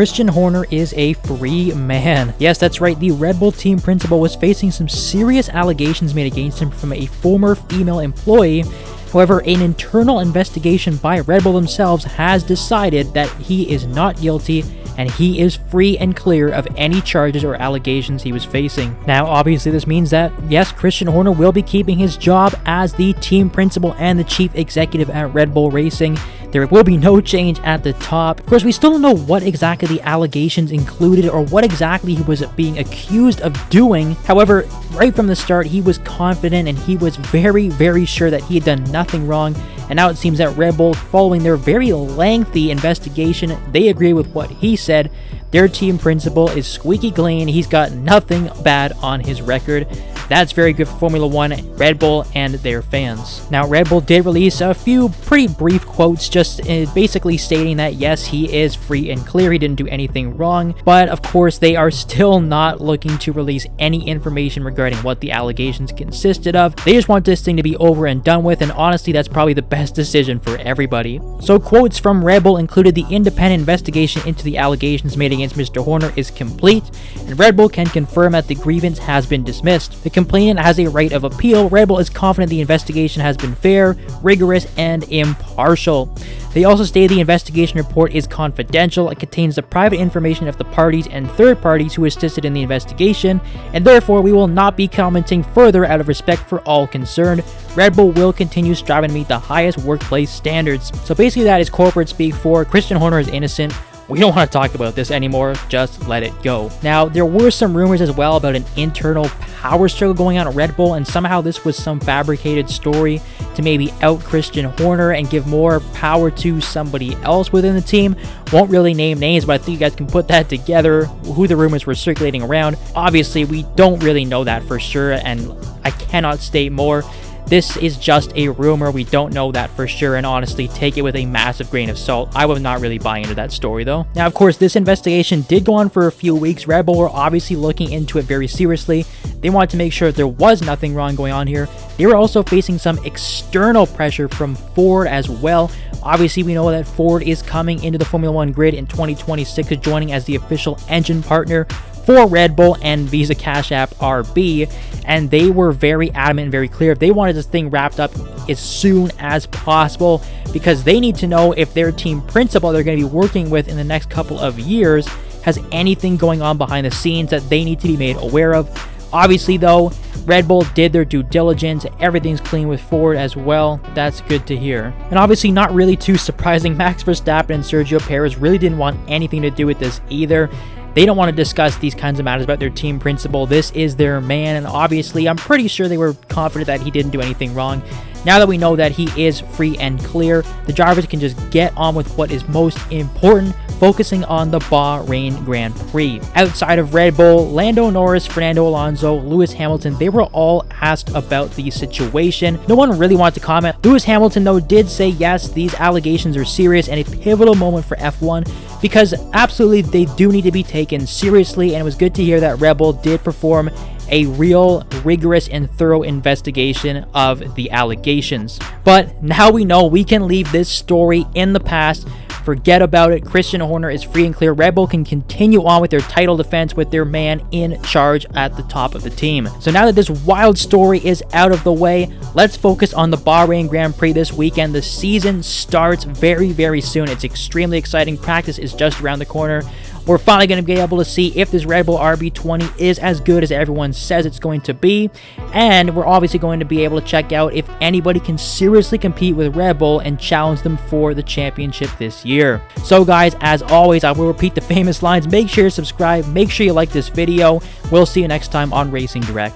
Christian Horner is a free man. Yes, that's right, the Red Bull team principal was facing some serious allegations made against him from a former female employee. However, an internal investigation by Red Bull themselves has decided that he is not guilty and he is free and clear of any charges or allegations he was facing. Now, obviously, this means that, yes, Christian Horner will be keeping his job as the team principal and the chief executive at Red Bull Racing. There will be no change at the top. Of course, we still don't know what exactly the allegations included or what exactly he was being accused of doing. However, right from the start, he was confident and he was very, very sure that he had done nothing wrong. And now it seems that Red Bull, following their very lengthy investigation, they agree with what he said. Their team principal is squeaky clean. He's got nothing bad on his record. That's very good for Formula One, Red Bull, and their fans. Now, Red Bull did release a few pretty brief quotes just basically stating that, yes, he is free and clear. He didn't do anything wrong. But, of course, they are still not looking to release any information regarding what the allegations consisted of. They just want this thing to be over and done with, and honestly, that's probably the best decision for everybody. So, quotes from Red Bull included the independent investigation into the allegations made against Mr. Horner is complete, and Red Bull can confirm that the grievance has been dismissed. The complainant has a right of appeal. Red Bull is confident the investigation has been fair, rigorous, and impartial. They also stated the investigation report is confidential. It contains the private information of the parties and third parties who assisted in the investigation, and therefore we will not be commenting further out of respect for all concerned. Red Bull will continue striving to meet the highest workplace standards. So basically that is corporate speak for Christian Horner is innocent. We don't want to talk about this anymore, just let it go. Now, there were some rumors as well about an internal power struggle going on at Red Bull, and somehow this was some fabricated story to maybe out Christian Horner and give more power to somebody else within the team. Won't really name names, but I think you guys can put that together, who the rumors were circulating around. Obviously, we don't really know that for sure, and I cannot state more. This is just a rumor. We don't know that for sure, and honestly, take it with a massive grain of salt. I would not really buy into that story, though. Now, of course, this investigation did go on for a few weeks. Red Bull were obviously looking into it very seriously. They wanted to make sure that there was nothing wrong going on here. They were also facing some external pressure from Ford as well. Obviously, we know that Ford is coming into the Formula One grid in 2026, joining as the official engine partner for Red Bull and Visa Cash App RB, and they were very adamant and very clear. They wanted this thing wrapped up as soon as possible because they need to know if their team principal they're going to be working with in the next couple of years has anything going on behind the scenes that they need to be made aware of. Obviously, though, Red Bull did their due diligence. Everything's clean with Ford as well. That's good to hear. And obviously, not really too surprising, Max Verstappen and Sergio Perez really didn't want anything to do with this either. They don't want to discuss these kinds of matters about their team principal. This is their man, and obviously, I'm pretty sure they were confident that he didn't do anything wrong. Now that we know that he is free and clear, the drivers can just get on with what is most important, focusing on the Bahrain Grand Prix. Outside of Red Bull, Lando Norris, Fernando Alonso, Lewis Hamilton, they were all asked about the situation. No one really wanted to comment. Lewis Hamilton, though, did say yes, these allegations are serious and a pivotal moment for F1 because absolutely they do need to be taken seriously, and it was good to hear that Red Bull did perform a real, rigorous, and thorough investigation of the allegations. But now we know we can leave this story in the past. Forget about it. Christian Horner is free and clear. Red Bull can continue on with their title defense with their man in charge at the top of the team. So now that this wild story is out of the way, let's focus on the Bahrain Grand Prix this weekend. The season starts very, very soon. It's extremely exciting. Practice is just around the corner. We're finally going to be able to see if this Red Bull RB20 is as good as everyone says it's going to be. And we're obviously going to be able to check out if anybody can seriously compete with Red Bull and challenge them for the championship this year. So guys, as always, I will repeat the famous lines. Make sure you subscribe. Make sure you like this video. We'll see you next time on Racing Direct.